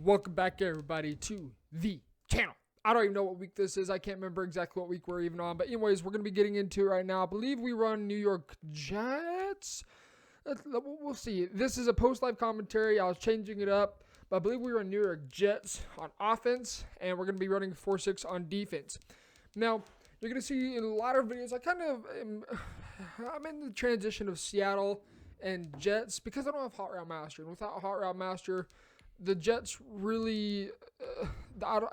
Welcome back, everybody, to the channel. I don't even know what week this is. I can't remember exactly what week we're even on. But anyways, we're going to be getting into it right now. I believe we run New York Jets. We'll see. This is a post-live commentary. I was changing it up. But I believe we run New York Jets on offense. And we're going to be running 4-6 on defense. Now, you're going to see in a lot of videos, I'm in the transition of Seattle and Jets because I don't have Hot Route Master. And without Hot Route Master, the Jets really,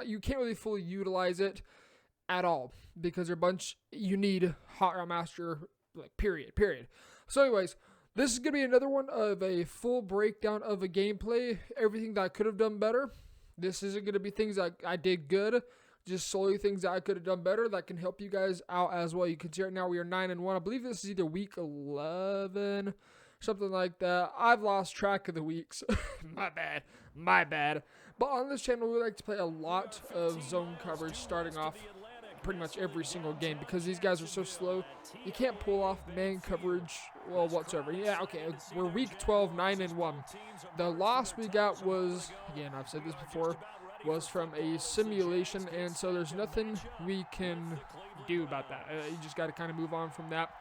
you can't really fully utilize it at all because they're a bunch, you need Hot Route Master, like, period. So anyways, this is going to be another one of a full breakdown of a gameplay, everything that I could have done better. This isn't going to be things that I did good, just solely things that I could have done better that can help you guys out as well. You can see right now we are 9-1. I believe this is either week 11, something like that. I've lost track of the weeks. My bad. But on this channel, we like to play a lot of zone coverage starting off pretty much every single game because these guys are so slow. You can't pull off man coverage, well, whatsoever. Yeah, okay, we're week 12, 9-1. The loss we got was, again, I've said this before, was from a simulation, and so there's nothing we can do about that. You just got to kind of move on from that.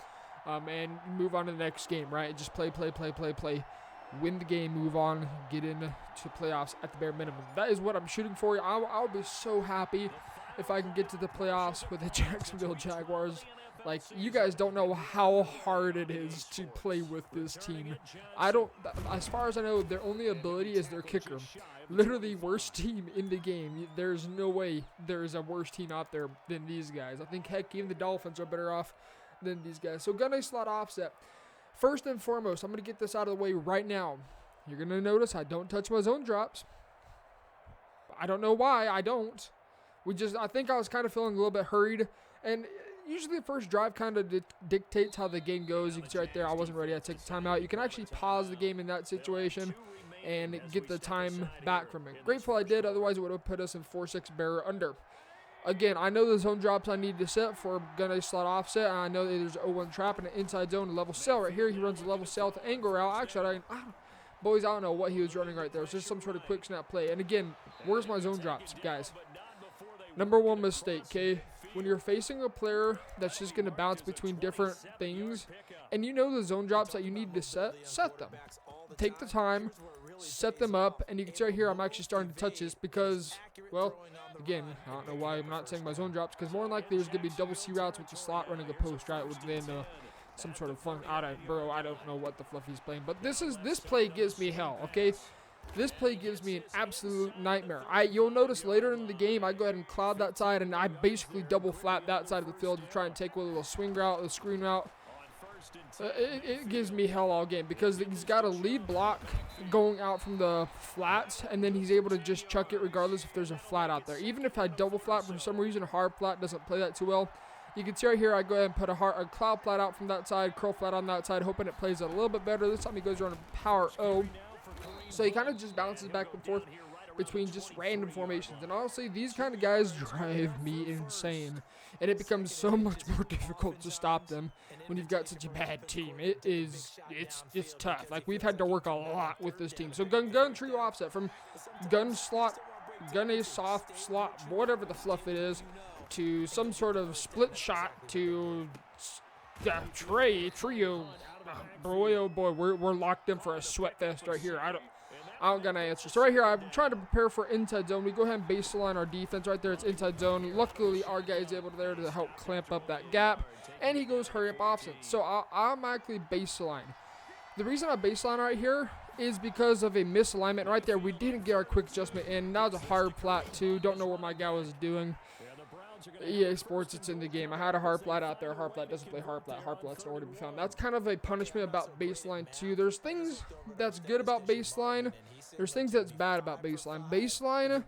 And move on to the next game, right? Just play. Win the game, move on, get into playoffs at the bare minimum. That is what I'm shooting for. I'll be so happy if I can get to the playoffs with the Jacksonville Jaguars. Like, you guys don't know how hard it is to play with this team. As far as I know, their only ability is their kicker. Literally worst team in the game. There's no way there is a worse team out there than these guys. I think, heck, even the Dolphins are better off than these guys. So gun A slot offset. First and foremost, I'm going to get this out of the way right now. You're going to notice I don't touch my zone drops. I don't know why I don't. I think I was kind of feeling a little bit hurried. And usually the first drive kind of dictates how the game goes. You can see right there, I wasn't ready. I took the timeout. You can actually pause the game in that situation and get the time back from it. Grateful I did. Otherwise, it would have put us in 4-6 bear under. Again, I know the zone drops I need to set for gun A slot offset. And I know that there's an 0-1 trap and an inside zone level cell right here. He runs a level cell to angle route. Actually, boys, I don't know what he was running right there. It's just some sort of quick snap play. And again, where's my zone drops, guys? Number one mistake, okay? When you're facing a player that's just going to bounce between different things, and you know the zone drops that you need to set them. Take the time, set them up, and you can see right here I'm actually starting to touch this because, well, again, I don't know why I'm not saying my zone drops, because more than likely there's going to be double C routes with the slot running a post, right, within some sort of fun, I don't know what the fluff he's playing, but this play gives me hell, okay? This play gives me an absolute nightmare. You'll notice later in the game, I go ahead and cloud that side, and I basically double flap that side of the field to try and take with a little swing route, a screen route. It gives me hell all game because he's got a lead block going out from the flats, and then he's able to just chuck it regardless if there's a flat out there. Even if I double flat, for some reason a hard flat doesn't play that too well. You can see right here I go ahead and put a cloud flat out from that side, curl flat on that side, hoping it plays it a little bit better. This time he goes around a power O. So he kind of just bounces back and forth between just random formations. And honestly, these kind of guys drive me insane. And it becomes so much more difficult to stop them when you've got such a bad team. It's tough. Like, we've had to work a lot with this team. So gun trio offset from gun slot, gun A soft slot, whatever the fluff it is, to some sort of split shot to trio. Boy, oh boy, we're locked in for a sweat fest right here. I don't got an answer. So right here, I'm trying to prepare for inside zone. We go ahead and baseline our defense right there. It's inside zone. Luckily, our guy is able to help clamp up that gap, and he goes hurry up offset. So I'll automatically baseline. The reason I baseline right here is because of a misalignment right there. We didn't get our quick adjustment in. Now it's a hard flat too. Don't know what my guy was doing. EA Sports, it's in the game. I had a hard flat out there. Hard flat doesn't play hard flat. Hard flat's nowhere to be found. That's kind of a punishment about baseline too. There's things that's good about baseline. There's things that's bad about baseline. Baseline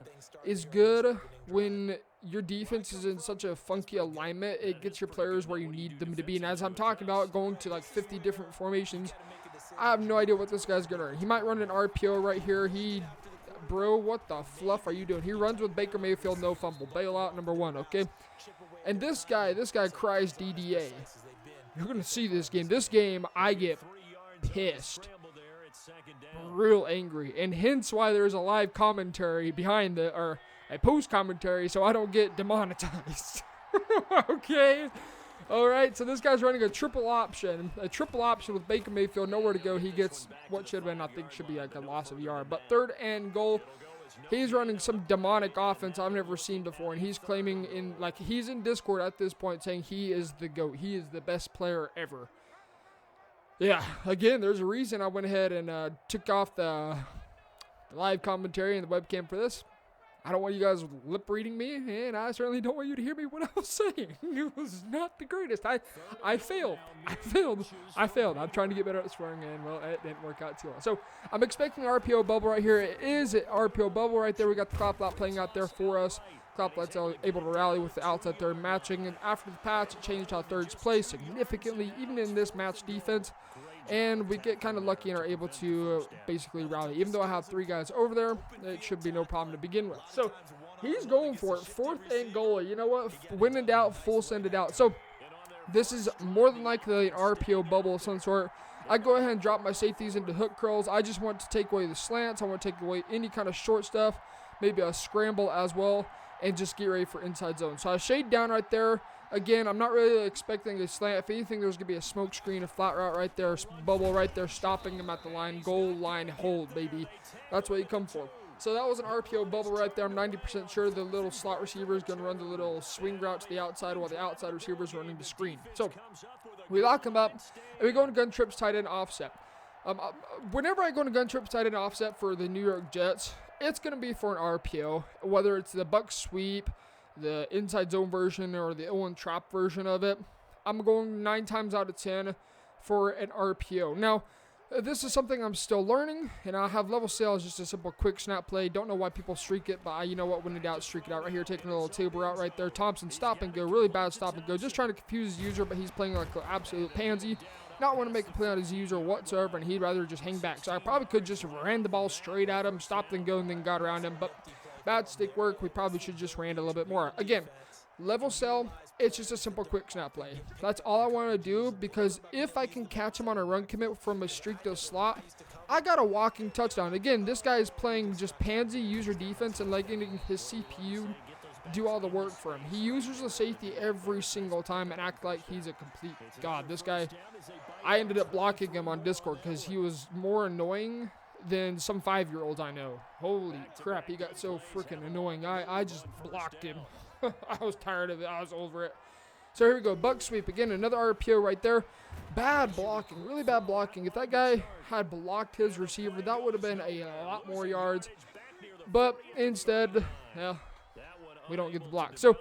is good when your defense is in such a funky alignment. It gets your players where you need them to be. And as I'm talking about going to like 50 different formations, I have no idea what this guy's going to run. He might run an RPO right here. Bro, what the fluff are you doing? He runs with Baker Mayfield, no fumble. Bailout number one, okay? And this guy cries DDA. You're going to see this game. This game, I get pissed. real angry. And hence why there's a live commentary behind or a post commentary so I don't get demonetized. Okay. All right, so this guy's running a triple option with Baker Mayfield, nowhere to go. He gets what should have been, I think, should be like a loss of yard. But 3rd and goal, he's running some demonic offense I've never seen before, and he's claiming he's in Discord at this point saying he is the GOAT. He is the best player ever. Yeah, again, there's a reason I went ahead and took off the live commentary and the webcam for this. I don't want you guys lip reading me, and I certainly don't want you to hear me what I was saying. It was not the greatest. I failed. I'm trying to get better at swearing, and well, it didn't work out too well. So I'm expecting an RPO bubble right here. It is an RPO bubble right there. We got the clock lot playing out there for us. Clock lot's able to rally with the outside third matching, and after the patch, it changed how thirds play significantly, even in this match defense. And we get kind of lucky and are able to basically rally. Even though I have 3 guys over there, it should be no problem to begin with. So he's going for it. 4th and goal. You know what? When in doubt, full send it out. So this is more than likely an RPO bubble of some sort. I go ahead and drop my safeties into hook curls. I just want to take away the slants. I want to take away any kind of short stuff, maybe a scramble as well, and just get ready for inside zone. So I shade down right there. Again, I'm not really expecting a slant. If anything, there's going to be a smoke screen, a flat route right there, bubble right there, stopping him at the line, goal line hold, baby. That's what you come for. So that was an RPO bubble right there. I'm 90% sure the little slot receiver is going to run the little swing route to the outside while the outside receiver is running the screen. So we lock him up, and we go into gun trips, tight end, offset. Whenever I go into gun trips, tight end, offset for the New York Jets, it's going to be for an RPO, whether it's the buck sweep, the inside zone version, or the Owen trap version of it. I'm going 9 times out of 10 for an RPO. Now, this is something I'm still learning, and I have level sales, just a simple quick snap play. Don't know why people streak it, but you know what, when in doubt, streak it out. Right here, taking a little table route right there. Thompson, stop and go, really bad stop and go. Just trying to confuse his user, but he's playing like an absolute pansy. Not want to make a play on his user whatsoever, and he'd rather just hang back. So I probably could just ran the ball straight at him, stopped and go, and then got around him, but bad stick work. We probably should just ran a little bit more. Again, level sell, it's just a simple quick snap play. That's all I want to do, because if I can catch him on a run commit from a streak to a slot, I got a walking touchdown. Again, this guy is playing just pansy user defense and letting his CPU do all the work for him. He uses the safety every single time and act like he's a complete god. This guy, I ended up blocking him on Discord because he was more annoying than some 5-year-olds I know. Holy crap, he got so freaking annoying. I just blocked him. I was tired of it. I was over it. So here we go. Buck sweep. Again, another RPO right there. Bad blocking. Really bad blocking. If that guy had blocked his receiver, that would have been a lot more yards. But instead, yeah, we don't get the block. So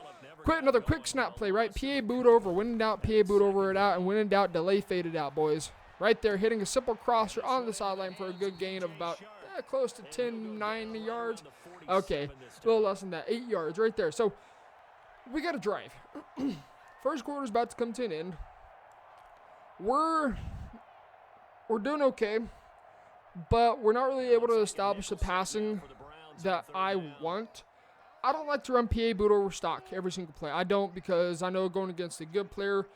another quick snap play, right? PA boot over. When in doubt, PA boot over it out. And when in doubt, delay fade it out, boys. Right there, hitting a simple crosser on the sideline for a good gain of about close to 9 yards. Okay, a little less than that, 8 yards right there. So we got to drive. First quarter's about to come to an end. We're doing okay, but we're not really able to establish the passing that I want. I don't like to run PA boot over stock every single play. I don't, because I know going against a good player,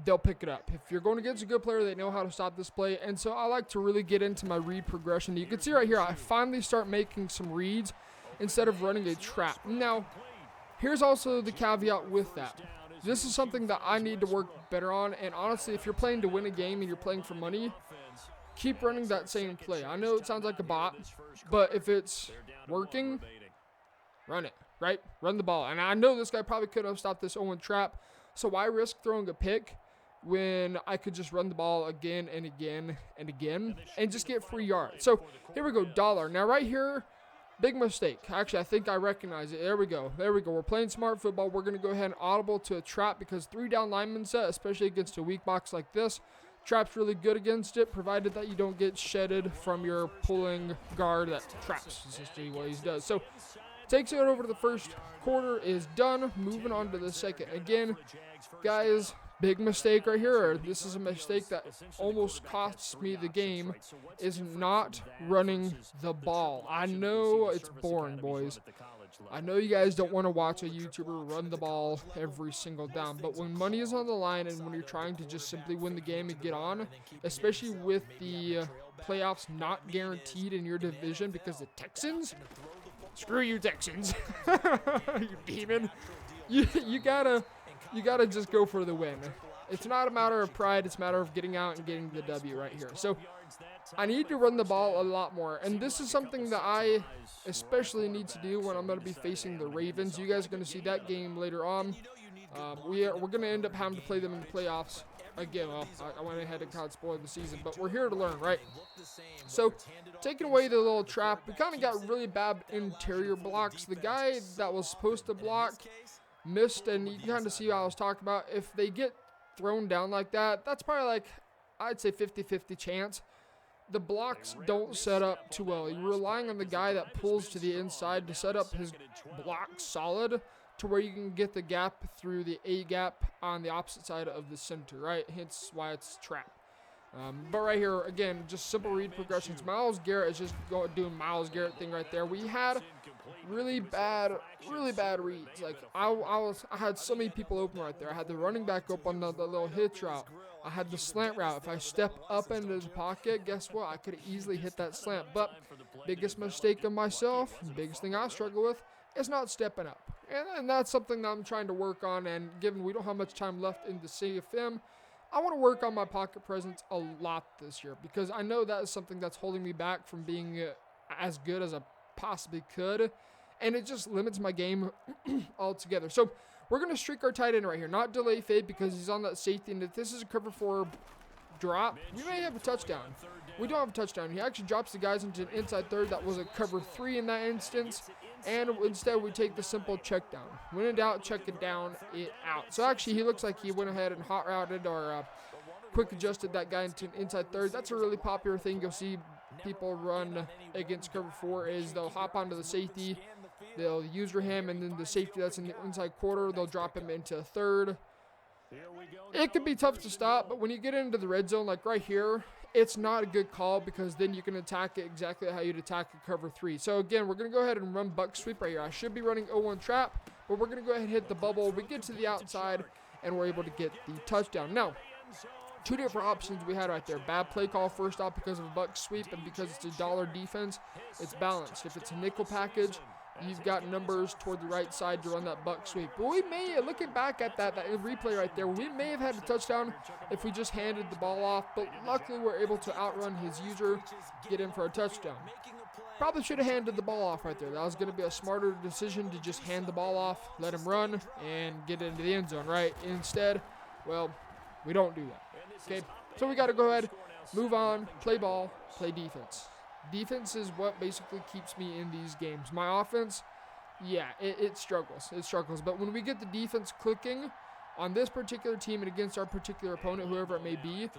they'll pick it up. If you're going against a good player, they know how to stop this play. And so I like to really get into my read progression. You can see right here, I finally start making some reads instead of running a trap. Now, here's also the caveat with that. This is something that I need to work better on. And honestly, if you're playing to win a game and you're playing for money, keep running that same play. I know it sounds like a bot, but if it's working, run it, right? Run the ball. And I know this guy probably could have stopped this Owen trap. So why risk throwing a pick when I could just run the ball again and again and again and just get free yards? So here we go, dollar. Now right here, big mistake. Actually, I think I recognize it. There we go. We're playing smart football. We're going to go ahead and audible to a trap, because 3 down lineman set, especially against a weak box like this, trap's really good against it, provided that you don't get shedded from your pulling guard that traps. This is what he does. So takes it over to the first quarter, is done. Moving on to the second. Again, guys, big mistake right here. This is a mistake that almost costs me the game, is not running the ball. I know it's boring, boys. I know you guys don't want to watch a YouTuber run the ball every single down, but when money is on the line and when you're trying to just simply win the game and get on, especially with the playoffs not guaranteed in your division because the Texans, screw you Texans, you demon, you gotta just go for the win. It's not a matter of pride, it's a matter of getting out and getting the W right here. So I need to run the ball a lot more, and this is something that I especially need to do when I'm going to be facing the Ravens. You guys are going to see that game later on. We're going to end up having to play them in the playoffs again. Well, I went ahead and kind of spoiled the season, but we're here to learn, right? So, taking away the little trap, we kind of got really bad interior blocks. The guy that was supposed to block missed, and you can kind of see what I was talking about. If they get thrown down like that, that's probably like, I'd say 50-50 chance. The blocks don't set up too well. You're relying on the guy that pulls to the inside to set up his block solid to where you can get the gap through the A gap on the opposite side of the center, right? Hence why it's trap. But right here, again, just simple read progressions. Myles Garrett is just doing Myles Garrett thing right there. We had really bad reads. Like I had so many people open right there. I had the running back open on the little hitch route. I had the slant route. If I step up into the pocket, guess what? I could have easily hit that slant. But biggest mistake of myself, biggest thing I struggle with, is not stepping up. And that's something that I'm trying to work on. And given we don't have much time left in the CFM, I want to work on my pocket presence a lot this year, because I know that is something that's holding me back from being as good as I possibly could. And it just limits my game altogether. So we're going to streak our tight end right here. Not delay fade because he's on that safety. And if this is a cover 4 drop, we may have a touchdown. We don't have a touchdown. He actually drops the guys into an inside third. That was a cover 3 in that instance. And instead we take the simple check down. When in doubt, check it down, it out. So actually he looks like he went ahead and hot routed or quick adjusted that guy into an inside third. That's a really popular thing you'll see people run against cover 4 is they'll hop onto the safety. They'll user him, and then the safety that's in the inside quarter, they'll drop him into a third. It can be tough to stop, but when you get into the red zone, like right here, it's not a good call because then you can attack it exactly how you'd attack a cover 3. So again, we're going to go ahead and run buck sweep right here. I should be running 0-1 trap, but we're going to go ahead and hit the bubble. We get to the outside, and we're able to get the touchdown. Now, two different options we had right there. Bad play call first off because of a buck sweep, and because it's a dollar defense, it's balanced. If it's a nickel package, you've got numbers toward the right side to run that buck sweep. But we may, looking back at that replay right there, we may have had a touchdown if we just handed the ball off. But luckily, we're able to outrun his user, get in for a touchdown. Probably should have handed the ball off right there. That was going to be a smarter decision to just hand the ball off, let him run, and get into the end zone, right? Instead, well, we don't do that. Okay, so we got to go ahead, move on, play ball, play defense. Defense is what basically keeps me in these games. My offense, yeah, it struggles. It struggles. But when we get the defense clicking on this particular team and against our particular opponent, whoever it may be,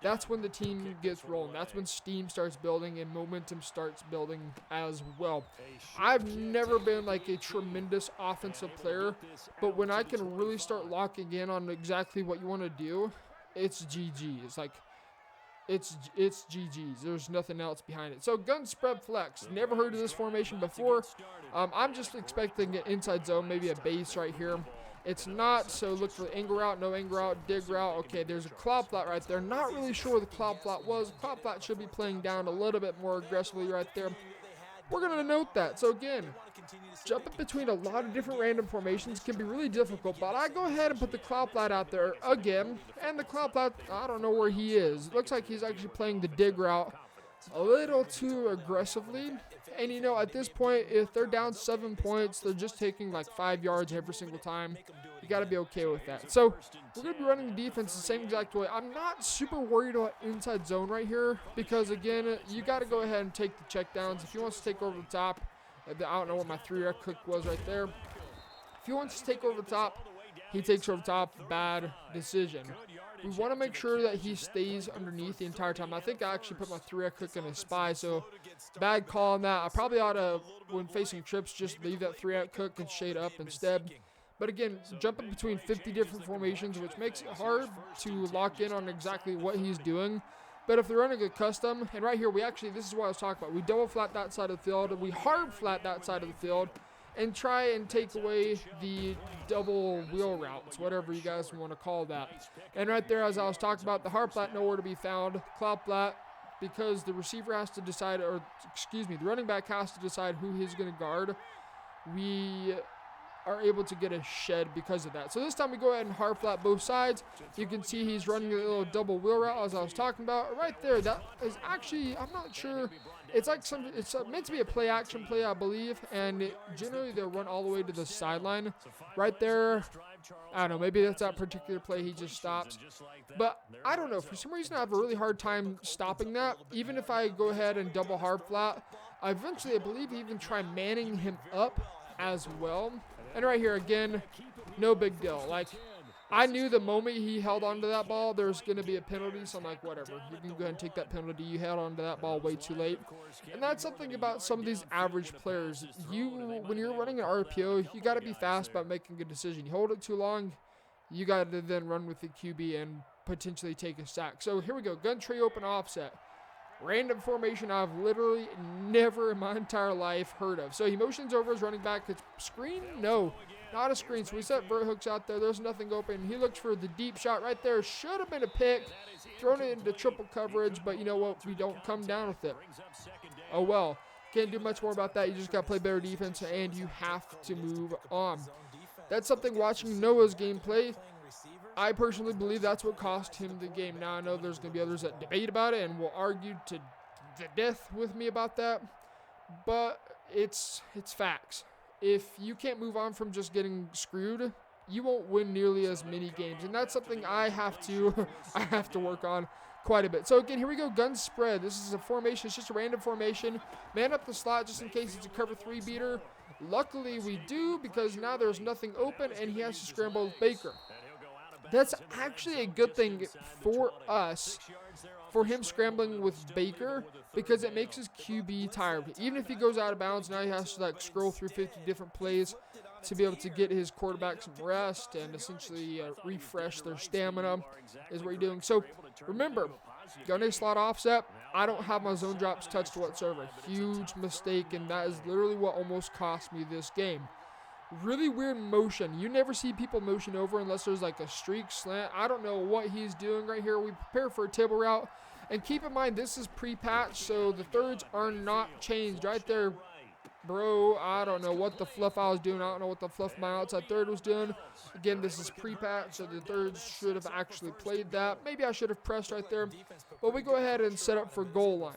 that's when the team gets rolling. That's when steam starts building and momentum starts building as well. I've never been like a tremendous offensive player, but when I can really start locking in on exactly what you want to do, it's GG. It's like, it's GG's. There's nothing else behind it. So gun spread flex. Never heard of this formation before. I'm just expecting an inside zone, maybe a base right here. It's not, so look for the angle route, no angle route, dig route. Okay, there's a cloud flat right there. Not really sure where the cloud flat was. Cloud flat should be playing down a little bit more aggressively right there. We're going to note that. So again, jumping between a lot of different random formations can be really difficult, but I go ahead and put the cloud flat out there again, and the cloud flat, I don't know where he is. It looks like he's actually playing the dig route a little too aggressively, and you know, at this point, if they're down 7 points, they're just taking like 5 yards every single time. You got to be okay with that. So we're going to be running the defense the same exact way. I'm not super worried about inside zone right here because, again, you got to go ahead and take the check downs. If he wants to take over the top, I don't know what my 3-rec click was right there. If he wants to take over the top, he takes over the top. Bad decision. We want to make sure that he stays underneath the entire time. I think I actually put my 3-rec click in a spy, so bad call on that. I probably ought to, when facing trips, just leave that 3-rec click and shade up instead. But again, jumping between 50 different formations, which makes it hard to lock in on exactly what he's doing. But if they're running a custom, and right here, this is what I was talking about. We double flat that side of the field, we hard flat that side of the field, and try and take away the double wheel routes, whatever you guys want to call that. And right there, as I was talking about, the hard flat nowhere to be found, cloud flat, because the receiver has to decide, or excuse me, the running back has to decide who he's going to guard. We are able to get a shed because of that. So this time we go ahead and hard flat both sides. You can see he's running a little double wheel route as I was talking about. Right there, that is actually, I'm not sure, it's like it's meant to be a play action play, I believe, and generally they'll run all the way to the sideline. Right there, I don't know, maybe that's that particular play he just stops. But I don't know, for some reason I have a really hard time stopping that. Even if I go ahead and double hard flat, I believe, even try manning him up as well. And right here, again, no big deal. Like, I knew the moment he held onto that ball, there was going to be a penalty. So I'm like, whatever. You can go ahead and take that penalty. You held onto that ball way too late. And that's something about some of these average players. When you're running an RPO, you got to be fast about making a good decision. You hold it too long, you got to then run with the QB and potentially take a sack. So here we go. Gun tray open offset. Random formation I've literally never in my entire life heard of. So he motions over his running back. It's screen? No, not a screen. So we set vert hooks out there. There's nothing open. He looks for the deep shot right there. Should have been a pick. Thrown it into triple coverage, but you know what? We don't come down with it. Oh well. Can't do much more about that. You just got to play better defense, and you have to move on. That's something watching Noah's gameplay. I personally believe that's what cost him the game. Now, I know there's going to be others that debate about it and will argue to the death with me about that, but it's facts. If you can't move on from just getting screwed, you won't win nearly as many games, and that's something I have to work on quite a bit. So again, here we go, gun spread. This is a formation. It's just a random formation. Man up the slot just in case it's a cover 3 beater. Luckily, we do, because now there's nothing open, and he has to scramble with Baker. That's actually a good thing for us, for him scrambling with Baker, because it makes his QB tired. Even if he goes out of bounds, now he has to like scroll through 50 different plays to be able to get his quarterback some rest and essentially refresh their stamina is what you're doing. So remember, gunning slot offset, I don't have my zone drops touched whatsoever. Huge mistake, and that is literally what almost cost me this game. Really weird motion. You never see people motion over unless there's like a streak slant. I don't know what he's doing right here. We prepare for a table route. And keep in mind, this is pre-patch, so the thirds are not changed. Right there, bro, I don't know what the fluff I was doing. I don't know what the fluff my outside third was doing. Again, this is pre-patch, so the thirds should have actually played that. Maybe I should have pressed right there. But we go ahead and set up for goal line.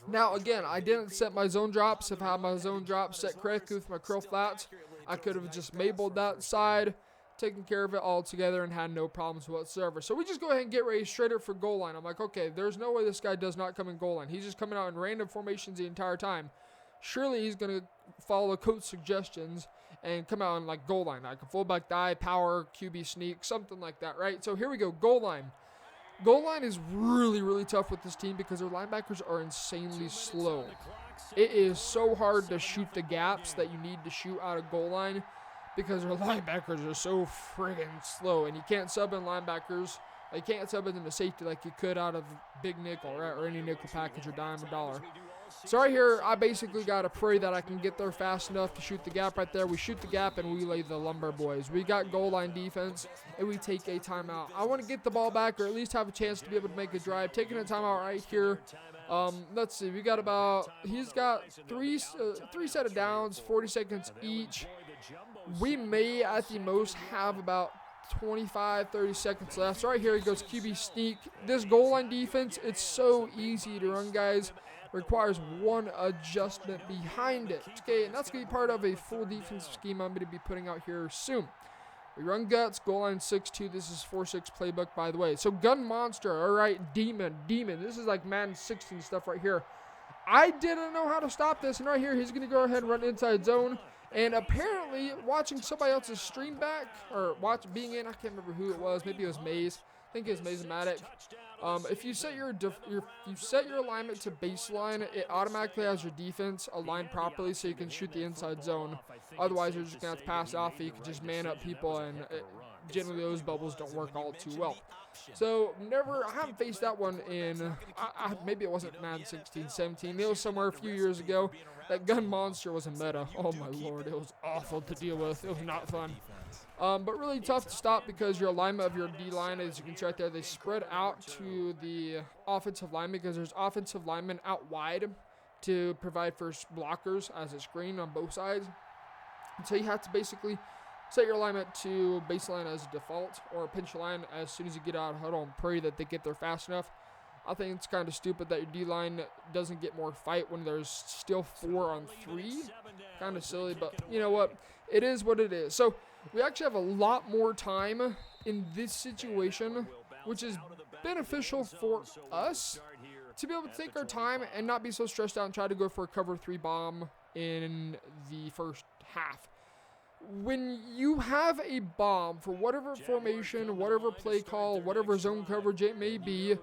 Now, again, I didn't set my zone drops. If I had my zone drops set correctly with my curl flats, I could have just mabled that side, taken care of it all together, and had no problems whatsoever. So we just go ahead and get ready straight up for goal line. I'm like, okay, there's no way this guy does not come in goal line. He's just coming out in random formations the entire time. Surely he's going to follow coach suggestions and come out in like goal line, like a fullback dive, power, QB sneak, something like that, right? So here we go, goal line. Goal line is really, really tough with this team because their linebackers are insanely slow. It is so hard to shoot the gaps that you need to shoot out of goal line because their linebackers are so friggin' slow, and you can't sub in linebackers. You can't sub in the safety like you could out of big nickel, right, or any nickel package or dime or dollar. So right here, I basically got to pray that I can get there fast enough to shoot the gap right there. We shoot the gap, and we lay the lumber, boys. We got goal line defense, and we take a timeout. I want to get the ball back or at least have a chance to be able to make a drive. Taking a timeout right here. Let's see. We got about – he's got three set of downs, 40 seconds each. We may, at the most, have about 25, 30 seconds left. So right here, he goes QB sneak. This goal line defense, it's so easy to run, guys. Requires one adjustment behind it. Okay, and that's going to be part of a full defensive scheme I'm going to be putting out here soon. We run guts, goal line 6-2. This is 4-6 playbook, by the way. So gun monster, all right, demon. This is like Madden 16 stuff right here. I didn't know how to stop this, and right here, he's going to go ahead and run inside zone. And apparently, watching somebody else's stream back, or being in, I can't remember who it was. Maybe it was Maze. I think it was Maze-O-Matic. If you set your alignment to baseline, it automatically has your defense aligned properly so you can shoot the inside zone. Otherwise, you're just going to have to pass off, and you can just man up people, and generally those bubbles don't work all too well. So, I haven't faced that one in, maybe it wasn't Madden 16, 17. It was somewhere a few years ago. That gun monster was a meta. Oh my lord, it was awful to deal with. It was not fun. But really tough to stop because your alignment of your D-line, as you can see right there, they spread out to the offensive lineman because there's offensive linemen out wide to provide for blockers as a screen on both sides. And so you have to basically set your alignment to baseline as a default or pinch line as soon as you get out of huddle and pray that they get there fast enough. I think it's kind of stupid that your D-line doesn't get more fight when there's still 4-on-3. Kind of silly, but you know what? It is what it is. So we actually have a lot more time in this situation, which is beneficial for us to be able to take our time and not be so stressed out and try to go for a cover 3 bomb in the first half. When you have a bomb for whatever formation, whatever play call, whatever zone coverage it may be,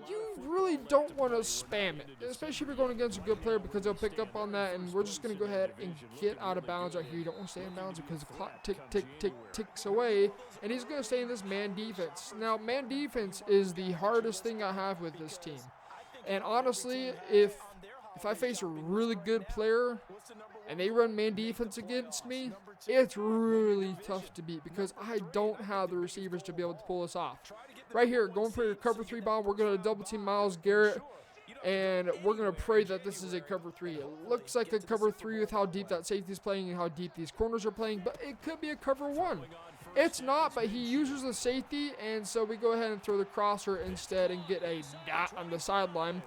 you really don't want to spam it, especially if you're going against a good player because they'll pick up on that, and we're just going to go ahead and get out of bounds right here. You don't want to stay in bounds because the clock ticks away, and he's going to stay in this man defense. Now, man defense is the hardest thing I have with this team, and honestly, if I face a really good player and they run man defense against me, it's really tough to beat because I don't have the receivers to be able to pull this off. Right here, going for your cover 3 bomb, we're going to double team Myles Garrett, and we're going to pray that this is a cover 3. It looks like a cover 3 with how deep that safety is playing and how deep these corners are playing, but it could be a cover 1. It's not, but he uses the safety, and so we go ahead and throw the crosser instead and get a dot on the sideline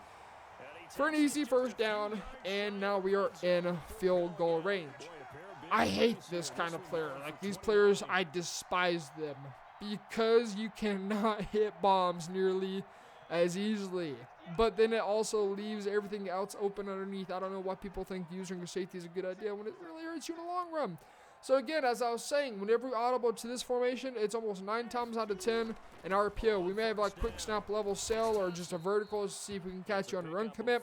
for an easy first down, and now we are in field goal range. I hate this kind of player. Like, these players, I despise them because you cannot hit bombs nearly as easily. But then it also leaves everything else open underneath. I don't know why people think using a safety is a good idea when it really hurts you in the long run. So again, as I was saying, whenever we audible to this formation, it's almost 9 times out of 10 an RPO. We may have like quick snap level sail or just a vertical to see if we can catch you on a run commit.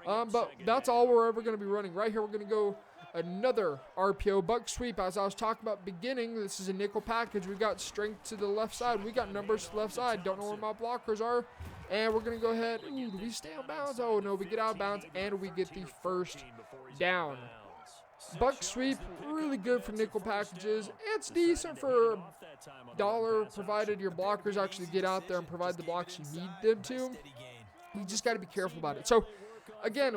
But that's all we're ever going to be running. Right here, we're going to go another RPO buck sweep. As I was talking about beginning, this is a nickel package. We got strength to the left side. We got numbers to the left side. Don't know where my blockers are. And we're going to go ahead. Ooh, do we stay on bounds? Oh, no, we get out of bounds, and we get the first down. Buck sweep, really good for nickel packages. It's decent for $1, provided your blockers actually get out there and provide the blocks you need them to. You just got to be careful about it. So, again,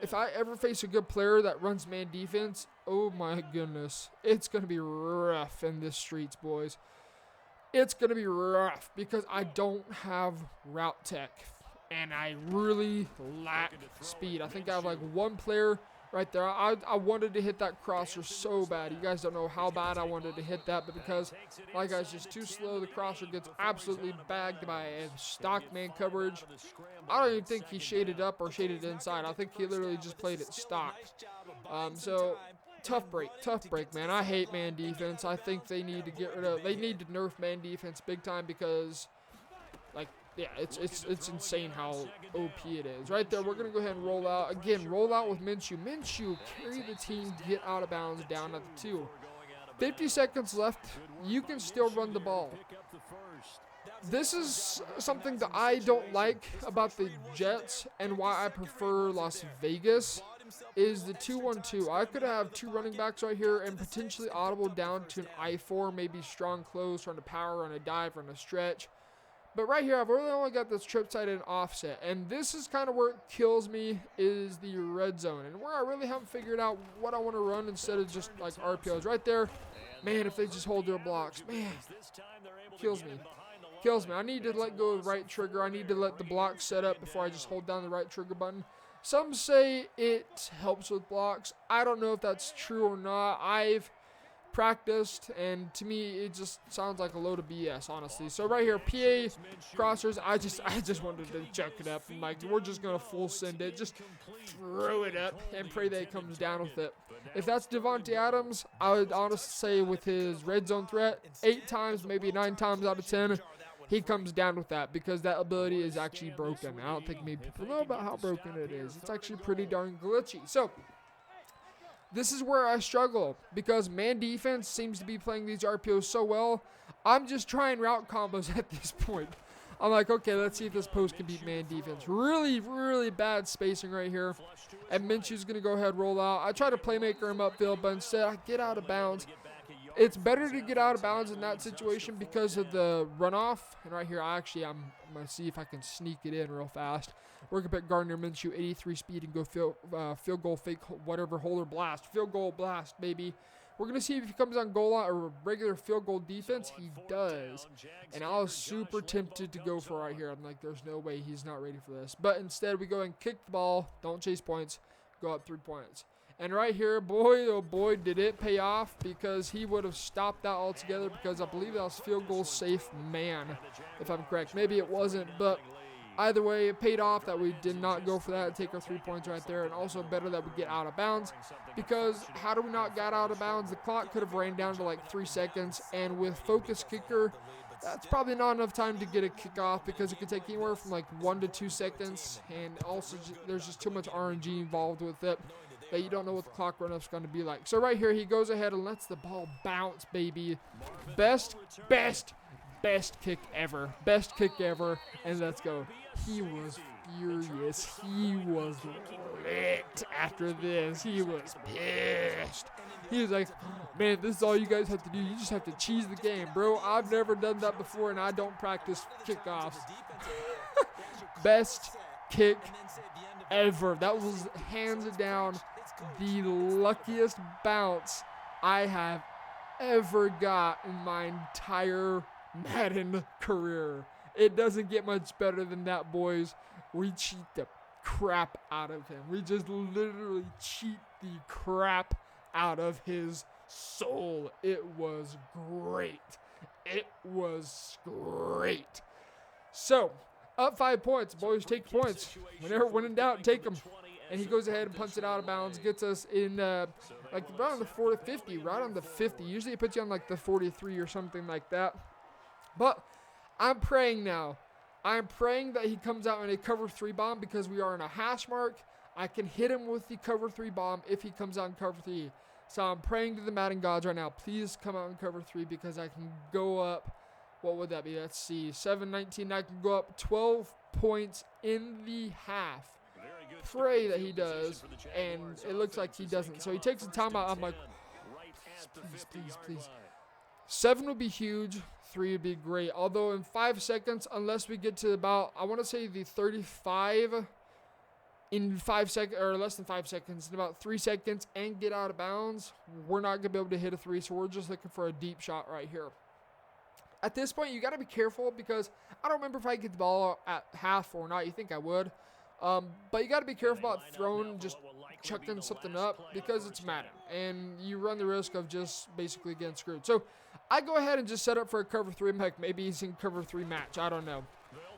if I ever face a good player that runs man defense, oh my goodness, it's going to be rough in the streets, boys. It's going to be rough because I don't have route tech, and I really lack speed. I think I have like one player right there. I wanted to hit that crosser so bad. You guys don't know how bad I wanted to hit that, but because my guy's just too slow, the crosser gets absolutely bagged by a stock man coverage. I don't even think he shaded up or shaded inside. I think he literally just played it stock. So tough break, man. I hate man defense. I think they need to they need to nerf man defense big time because, like, yeah, it's insane how OP it is. Right there, we're going to go ahead and roll out. Again, roll out with Minshew. Minshew, carry the team, get out of bounds, down at the 2. 50 seconds left. You can still run the ball. This is something that I don't like about the Jets and why I prefer Las Vegas is the 2-1-2. I could have 2 running backs right here and potentially audible down to an I-4, maybe strong close, run a power, run a dive, run a stretch. But right here, I've really only got this trip side and offset. And this is kind of where it kills me is the red zone. And where I really haven't figured out what I want to run instead of just like RPOs. Right there, man, if they just hold their blocks, man, kills me. Kills me. I need to let go of the right trigger. I need to let the block set up before I just hold down the right trigger button. Some say it helps with blocks. I don't know if that's true or not. I've practiced, and to me it just sounds like a load of BS, honestly. So right here, PA crossers, I just wanted to chuck it up and like we're just gonna full send it, just throw it up and pray that it comes down with it. If that's Devontae Adams, I would honestly say with his red zone threat, 8 times, maybe 9 times out of 10, he comes down with that because that ability is actually broken. I don't think many people know about how broken it is. It's actually pretty darn glitchy. So this is where I struggle because man defense seems to be playing these RPOs so well. I'm just trying route combos at this point. I'm like, okay, let's see if this post can beat man defense. Really, really bad spacing right here. And Minshew's going to go ahead, roll out. I try to playmaker him upfield, but instead I get out of bounds. It's better to get out of bounds in that situation because of the runoff. And right here, I'm going to see if I can sneak it in real fast. We're going to pick Gardner Minshew, 83 speed, and go field goal, fake, whatever, holder blast. Field goal blast, baby. We're going to see if he comes on goal line or regular field goal defense. He does. And I was super tempted to go for right here. I'm like, there's no way he's not ready for this. But instead, we go and kick the ball. Don't chase points. Go up 3 points. And right here, boy, oh boy, did it pay off because he would have stopped that altogether because I believe that was field goal safe man, if I'm correct. Maybe it wasn't, but either way, it paid off that we did not go for that and take our 3 points right there. And also better that we get out of bounds because how do we not get out of bounds? The clock could have ran down to like 3 seconds. And with focus kicker, that's probably not enough time to get a kickoff because it could take anywhere from like 1 to 2 seconds. And also there's just too much RNG involved with it that you don't know what the clock run-up's going to be like. So right here, he goes ahead and lets the ball bounce, baby. Best kick ever. Best kick ever. And let's go. He was furious. He was lit after this. He was pissed. He was like, man, this is all you guys have to do. You just have to cheese the game, bro. I've never done that before, and I don't practice kickoffs. Best kick ever. That was hands down the luckiest bounce I have ever got in my entire Madden career. It doesn't get much better than that, boys. We cheat the crap out of him. We just literally cheat the crap out of his soul. It was great. It was great. So, up 5 points. Boys, take points. Whenever when in doubt, take them. And he goes ahead and punts it out of bounds, gets us in like right on the 50, right on the 50. Usually it puts you on like the 43 or something like that. But I'm praying now. I'm praying that he comes out in a cover 3 bomb because we are in a hash mark. I can hit him with the cover 3 bomb if he comes out in cover 3. So I'm praying to the Madden gods right now. Please come out in cover 3 because I can go up. What would that be? Let's see. 7-19. I can go up 12 points in the half. Pray that he does, and it looks like he doesn't. So he takes a timeout. I'm like, please. 7 would be huge. 3 would be great. Although in 5 seconds, unless we get to about, I want to say the 35 in 5 seconds, or less than 5 seconds, in about 3 seconds, and get out of bounds, we're not going to be able to hit a 3. So we're just looking for a deep shot right here. At this point, you got to be careful because I don't remember if I get the ball at half or not. You think I would. But you got to be careful about throwing, just chucking something up because it's Madden. And you run the risk of just basically getting screwed. So I go ahead and just set up for a cover 3. I'm like, maybe he's in cover 3 match. I don't know.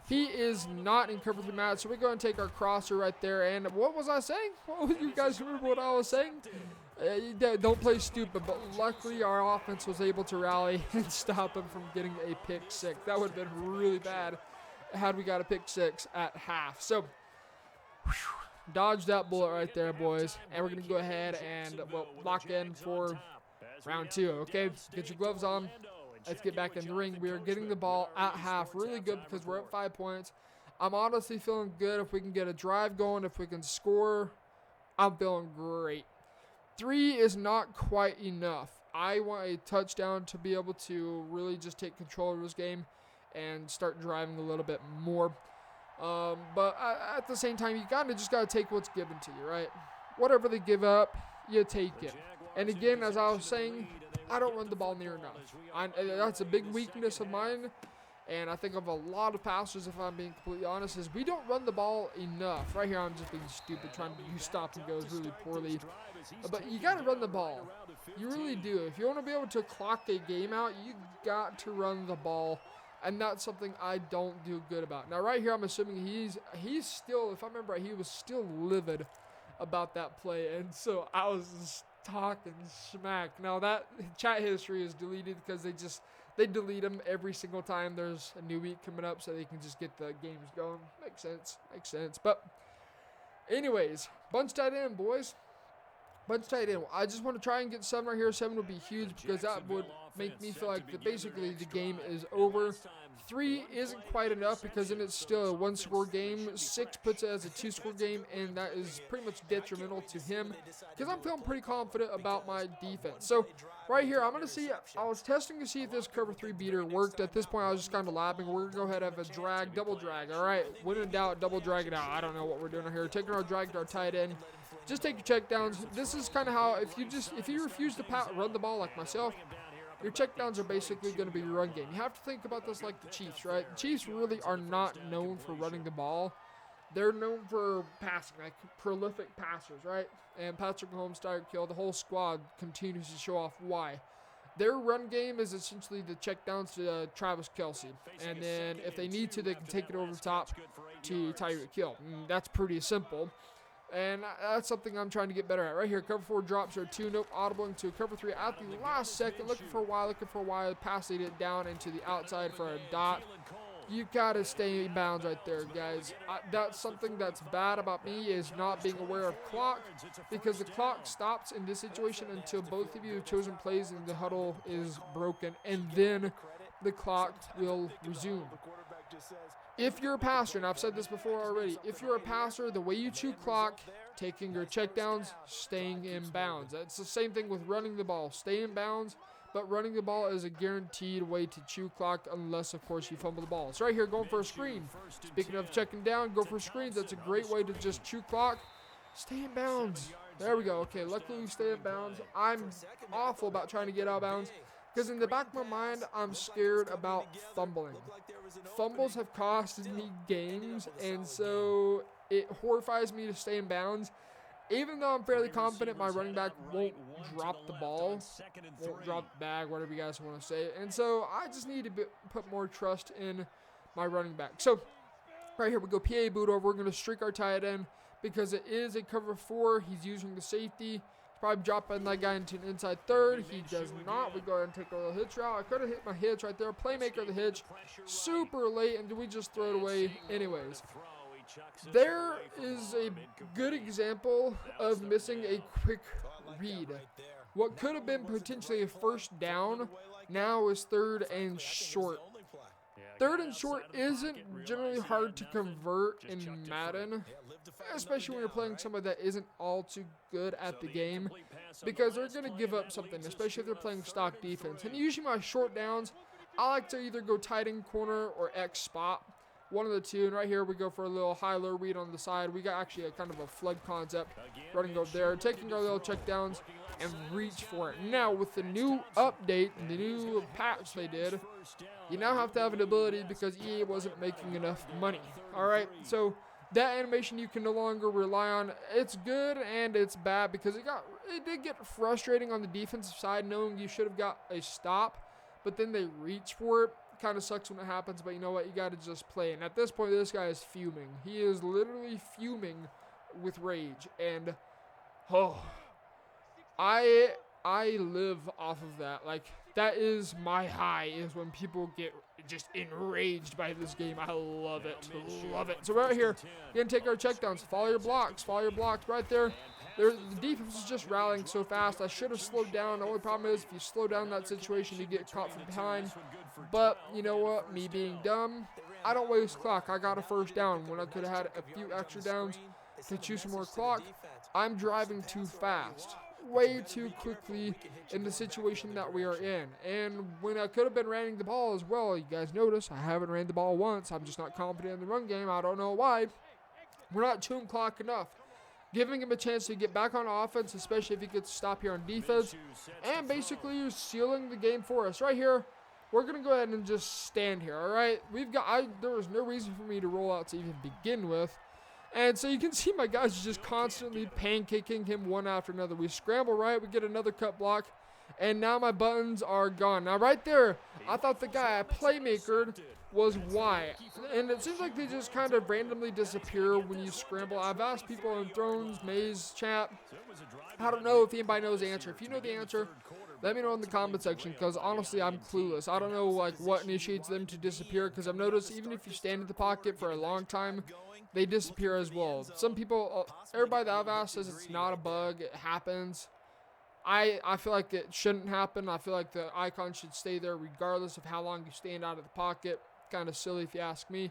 He is not in cover 3 match. So we go and take our crosser right there. And what was I saying? You guys remember what I was saying? Don't play stupid. But luckily our offense was able to rally and stop him from getting a pick 6. That would have been really bad had we got a pick 6 at half. So dodge that bullet right there, boys. And we're going to go ahead and lock in for round 2. Okay, get your gloves on. Let's get back in the ring. We are getting the ball at half really good because we're at 5 points. I'm honestly feeling good. If we can get a drive going, if we can score, I'm feeling great. 3 is not quite enough. I want a touchdown to be able to really just take control of this game and start driving a little bit more. But at the same time, you just gotta take what's given to you, right? Whatever they give up, you take it. And again, as I was saying, I don't run the ball near enough. That's a big weakness of mine, and I think of a lot of pastors, if I'm being completely honest, is we don't run the ball enough. Right here, I'm just being stupid, trying to use stop and goes really poorly. But you gotta run the ball. You really do. If you want to be able to clock a game out, you got to run the ball. And that's something I don't do good about. Now, right here, I'm assuming he's still, if I remember right, he was still livid about that play. And so I was just talking smack. Now, that chat history is deleted because they delete them every single time there's a new week coming up so they can just get the games going. Makes sense. But anyways, bunch tight end, boys. Bunch tight end. I just want to try and get 7 right here. 7 would be huge because that would make me feel like that basically the game is over. 3 isn't quite enough because then it's still a 1-score game. 6 puts it as a 2-score game, and that is pretty much detrimental to him because I'm feeling pretty confident about my defense. So right here, I'm going to see, I was testing to see if this cover 3 beater worked. At this point, I was just kind of lapping. We're going to go ahead and have a drag, double drag. All right, when in doubt, double drag it out. I don't know what we're doing here. Taking our drag to our tight end. Just take your check downs. This is kind of how, if you refuse to run the ball like myself, your checkdowns are basically going to be your run game. You have to think about this like the Chiefs, right? The Chiefs really are not known for running the ball. They're known for passing, like prolific passers, right? And Patrick Mahomes, Tyreek Hill, the whole squad continues to show off why. Their run game is essentially the checkdowns to Travis Kelce. And then if they need to, they can take it over the top to Tyreek Hill. That's pretty simple. And that's something I'm trying to get better at. Right here, cover 4 drops are 2. Nope, audibling to cover 3 at the last second. Looking for a while. Passing it down into the outside for a dot. You got to stay in bounds right there, guys. That's something that's bad about me is not being aware of clock, because the clock stops in this situation until both of you have chosen plays and the huddle is broken, and then the clock will resume. If you're a passer, and I've said this before already, if you're a passer, the way you chew clock, taking your checkdowns, staying in bounds. That's the same thing with running the ball. Stay in bounds, but running the ball is a guaranteed way to chew clock unless, of course, you fumble the ball. So right here, going for a screen. Speaking of checking down, go for screens. That's a great way to just chew clock. Stay in bounds. There we go. Okay, luckily we stay in bounds. I'm awful about trying to get out of bounds, because in the back of my mind, I'm scared about fumbling. Fumbles have cost me games, and so it horrifies me to stay in bounds. Even though I'm fairly confident my running back won't drop the ball, won't drop the bag, whatever you guys want to say. And so I just need to put more trust in my running back. So right here we go, PA boot over. We're going to streak our tight end because it is a cover 4. He's using the safety. Probably dropping that guy into an inside third. He does not. We go ahead and take a little hitch route. I could have hit my hitch right there. Playmaker of the hitch. Super late, and we just throw it away anyways. There is a good example of missing a quick read. What could have been potentially a first down now is 3rd and short. 3rd and short isn't generally hard to convert in Madden, especially when you're playing somebody that isn't all too good at the game, because they're going to give up something, especially if they're playing stock defense. And usually my short downs, I like to either go tight end corner or X spot, one of the two. And right here we go for a little high-low read on the side. We got actually a kind of a flood concept running over there, taking our little check downs and reach for it. Now with the new update, the new patch they did, you now have to have an ability because EA wasn't making enough money. Alright, so that animation you can no longer rely on. It's good and it's bad because it did get frustrating on the defensive side, knowing you should have got a stop, but then they reach for it. Kind of sucks when it happens, but you know what? You got to just play. And at this point, this guy is fuming. He is literally fuming with rage. And I live off of that. Like, that is my high, is when people get just enraged by this game. I love it. Love it. So right here, we're going to take our checkdowns. Follow your blocks. Follow your blocks right there. The defense is just rallying so fast. I should have slowed down. The only problem is if you slow down that situation, you get caught from behind. But you know what? Me being dumb, I don't waste clock. I got a first down when I could have had a few extra downs to choose some more clock. I'm driving too fast, way too quickly in the situation that we are in. And when I could have been running the ball as well, you guys notice I haven't ran the ball once. I'm just not confident in the run game. I don't know why. We're not chewing clock enough. Giving him a chance to get back on offense, especially if he gets stopped here on defense. And basically you're sealing the game for us. Right here, we're going to go ahead and just stand here, all right? There was no reason for me to roll out to even begin with. And so you can see my guys just constantly pancaking him one after another. We scramble right, we get another cut block, and now my buttons are gone. Now right there, I thought the guy I playmakered was why. And it seems like they just kind of randomly disappear when you scramble. I've asked people in Thrones, Maze, chat. I don't know if anybody knows the answer. If you know the answer, let me know in the comment section, because honestly, I'm clueless. I don't know like what initiates them to disappear, because I've noticed even if you stand in the pocket for a long time, they disappear as well. Some people, everybody that I've asked says it's not a bug, it happens. I feel like it shouldn't happen. I feel like the icon should stay there regardless of how long you stand out of the pocket. Kind of silly if you ask me.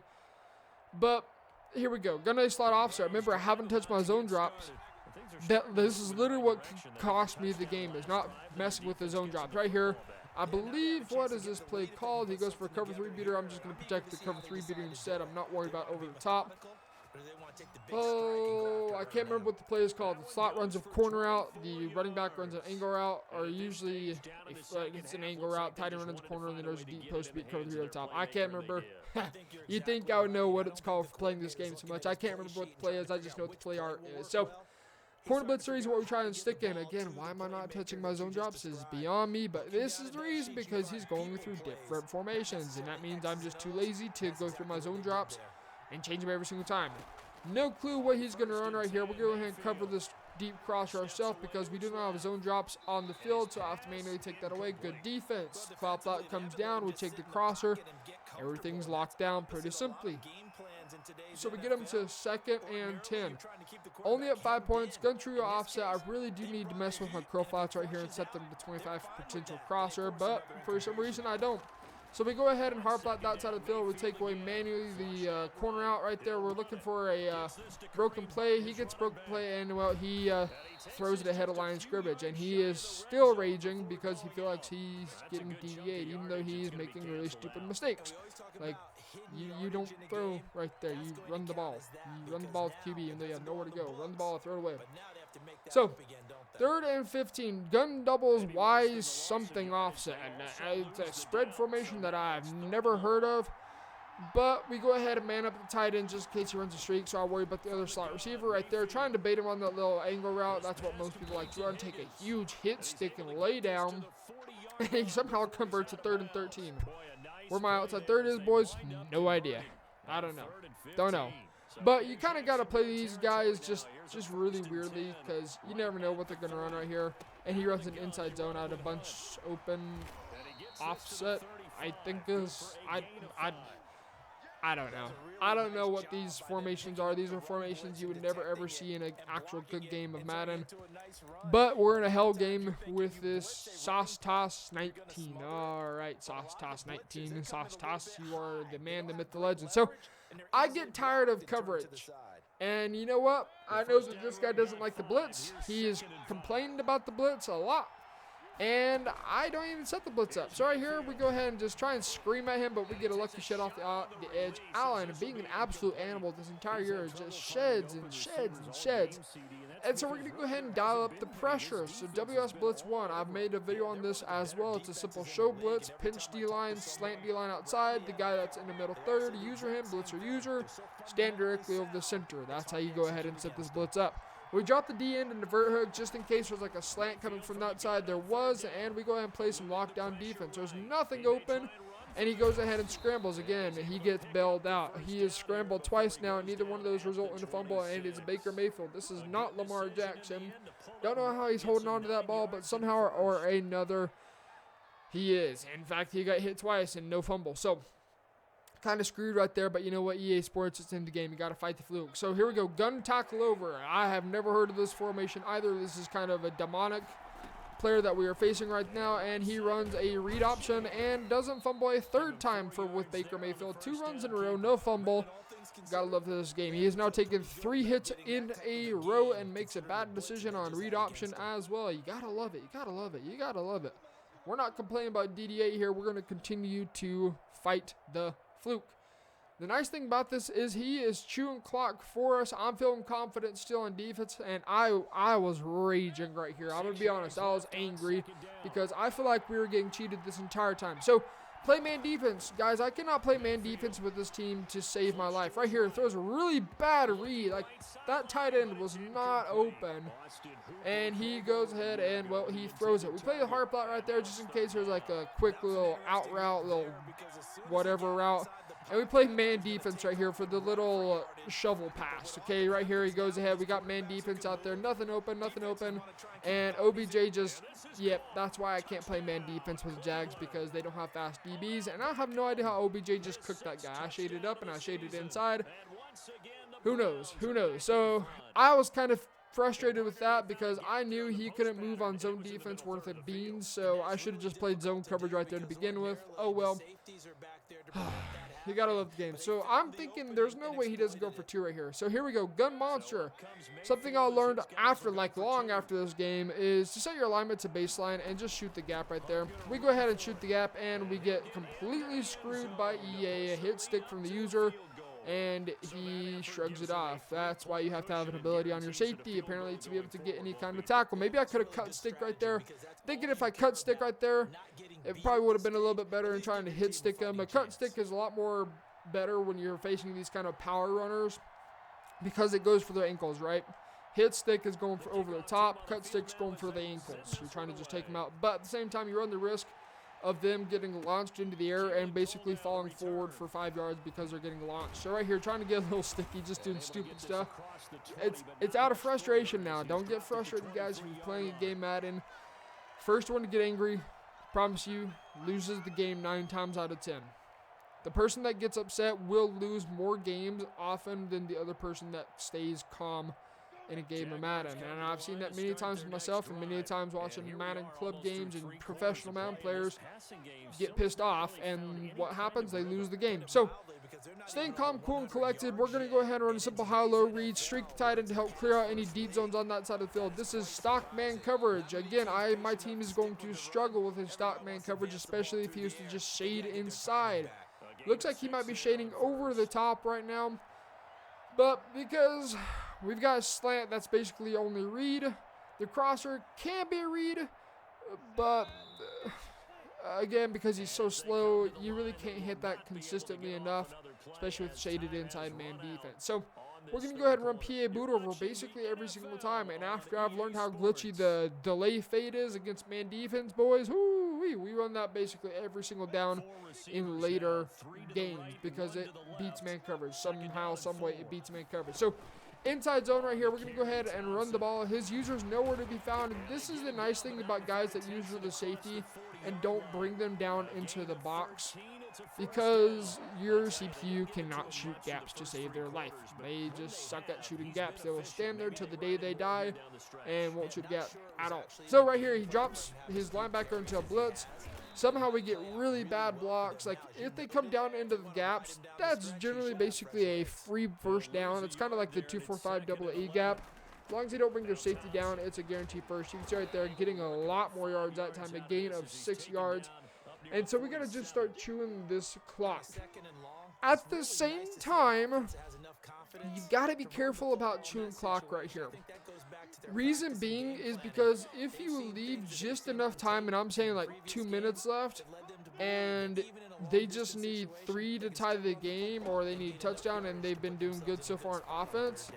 But here we go. Gonna slide offset. Remember, I haven't touched my zone drops. This is literally what cost me the game, is not messing with the zone drops. Right here, I believe, what is this play called? He goes for a cover 3 beater. I'm just going to protect the cover 3 beater instead. I'm not worried about over the top. Oh, I can't remember what the play is called. The slot runs a corner out. The running back runs an angle route, or usually if it's an angle route, tight end runs a corner, and then there's a deep post beat cover 3 on top. I can't remember. You'd think I would know what it's called for playing this game so much. I canay remember what the play is. I just know what the play art is. So, corner blitz series is what we try and stick in. Again, why am I not touching my zone drops is beyond me, but this is the reason, because he's going through different formations, and that means I'm just too lazy to go through my zone drops and change them every single time. No clue what he's going to run right here. We're going to go ahead and cover this deep cross ourselves because we do not have zone drops on the field, so I have to manually take that away. Good defense. Cloud thought comes down. We take the crosser. Everything's locked down pretty simply. So we get him to 2nd and 10. Only at 5 points. Gun trio offset. I really do need to mess with my curl flats right here and set them to 25 for potential crosser, but for some reason I don't. So we go ahead and hard flat that side of the field. We take away manually the corner out right there. We're looking for a broken play. He gets broken play, and, well, he throws it ahead of line of scrimmage. And he is still raging because he feels like he's getting DDA'd, even though he's making really stupid mistakes. Like, you don't throw right there. You run the ball. You run the ball with QB, even though you have nowhere to go. Run the ball, throw it away. So, 3rd and 15, gun doubles Y something offset. It's a spread formation that I've never heard of, but we go ahead and man up the tight end just in case he runs a streak, so I'll worry about the other slot receiver right there, trying to bait him on that little angle route. That's what most people like to run, take a huge hit stick and lay down, and he somehow converts to 3rd and 13. Where my outside third is, boys, no idea. I don't know. Don't know. But you kind of got to play these guys just really weirdly because you never know what they're going to run right here. And he runs an inside zone out of bunch open offset, I think is. I don't know. I don't know what these formations are. These are formations you would never ever see in an actual good game of Madden. But we're in a hell game with this Sauce Toss 19. All right, Sauce Toss 19. Sauce Toss, you are the man, the myth, the legend. So I get tired of coverage. And you know what? I know that this guy doesn't like the blitz. He has complained about the blitz a lot. And I don't even set the blitz up. So right here, we go ahead and just try and scream at him, but we get a lucky shot off the edge. Allen, being an absolute animal this entire year, just sheds and sheds and sheds. And so we're going to go ahead and dial up the pressure. So WS Blitz 1, I've made a video on this as well. It's a simple show blitz, pinch D-line, slant D-line outside. The guy that's in the middle third, user him, blitzer user, stand directly over the center. That's how you go ahead and set this blitz up. We drop the D end and divert hook just in case there's like a slant coming from that side. There was, and we go ahead and play some lockdown defense. There's nothing open, and he goes ahead and scrambles again, and he gets bailed out. He has scrambled twice now, and neither one of those result in a fumble, and it's Baker Mayfield. This is not Lamar Jackson. Don't know how he's holding on to that ball, but somehow or another, he is. In fact, he got hit twice and no fumble. So, kind of screwed right there, but you know what? EA Sports, it's in the game. You got to fight the fluke. So here we go. Gun tackle over. I have never heard of this formation either. This is kind of a demonic player that we are facing right now, and he runs a read option and doesn't fumble a third time with Baker Mayfield. 2 runs in a row, no fumble. Gotta love this game. He has now taken 3 hits in a row and makes a bad decision on read option as well. You gotta love it. You gotta love it. You gotta love it. We're not complaining about DDA here. We're going to continue to fight the fluke. The nice thing about this is he is chewing clock for us. I'm feeling confident still in defense, and I was raging right here. I'm going to be honest. I was angry because I feel like we were getting cheated this entire time. So, play man defense. Guys, I cannot play man defense with this team to save my life. Right here, throws a really bad read. Like, that tight end was not open. And he goes ahead and, well, he throws it. We play the hard plot right there just in case there's like a quick little out route, little whatever route. And we play man defense right here for the little shovel pass. Okay, right here he goes ahead. We got man defense out there. Nothing open, nothing open. And OBJ just, yep, that's why I can't play man defense with the Jags, because they don't have fast DBs. And I have no idea how OBJ just cooked that guy. I shaded up and I shaded inside. Who knows? Who knows? So I was kind of frustrated with that because I knew he couldn't move on zone defense worth a bean, so I should have just played zone coverage right there to begin with. Oh well. You gotta love the game. So I'm thinking there's no way he doesn't go for 2 right here. So here we go. Gun Monster. Something I learned after, like long after this game, is to set your alignment to baseline and just shoot the gap right there. We go ahead and shoot the gap, and we get completely screwed by EA. A hit stick from the user, and he shrugs it off. That's why you have to have an ability on your safety, apparently, to be able to get any kind of tackle. Maybe I could have cut stick right there. Thinking if I cut stick right there, it probably would have been a little bit better in trying to hit stick him. A cut stick is a lot more better when you're facing these kind of power runners because it goes for the ankles, right? Hit stick is going for over the top. Cut stick's going for the ankles. You're trying to just take them out. But at the same time, you run the risk of them getting launched into the air and basically falling forward for 5 yards because they're getting launched. So right here, trying to get a little sticky, just doing stupid stuff. It's out of frustration now. Don't get frustrated, guys, if you're playing a game Madden. First one to get angry, promise you, loses the game 9 times out of 10. The person that gets upset will lose more games often than the other person that stays calm in a game of Madden. And I've seen that many times with myself and many times watching Madden club games and professional Madden players get pissed off, and what happens? They lose the game. So, staying calm, cool, and collected, we're going to go ahead and run a simple high-low read, streak the tight end to help clear out any deep zones on that side of the field. This is stock man coverage. Again, my team is going to struggle with his stock man coverage, especially if he was to just shade inside. Looks like he might be shading over the top right now, but because we've got a slant, that's basically only read. The crosser can be a read, but again, because he's so slow, you really can't hit that consistently enough, especially with shaded inside man defense. So we're going to go ahead and run PA boot over basically every single time, and after I've learned how glitchy the delay fade is against man defense, boys, we run that basically every single down in later games because it beats man coverage. Somehow, some way, it beats man coverage. So inside zone right here, we're going to go ahead and run the ball. His user's nowhere to be found. And this is the nice thing about guys that use the safety and don't bring them down into the box, because your CPU cannot shoot gaps to save their life. They just suck at shooting gaps. They will stand there till the day they die and won't shoot a gap at all. So right here, he drops his linebacker into a blitz. Somehow we get really bad blocks. Like, if they come down into the gaps, that's generally basically a free first down. It's kind of like the 2-4-5 double A gap. As long as they don't bring their safety down, it's a guaranteed first. You can see right there, getting a lot more yards that time, a gain of 6 yards. And so we got to just start chewing this clock. At the same time, you got to be careful about chewing clock right here. Reason being is because if you leave just enough time, and I'm saying like 2 minutes left, and they just need 3 to tie the game, or they need a touchdown, and they've been doing good so far on offense,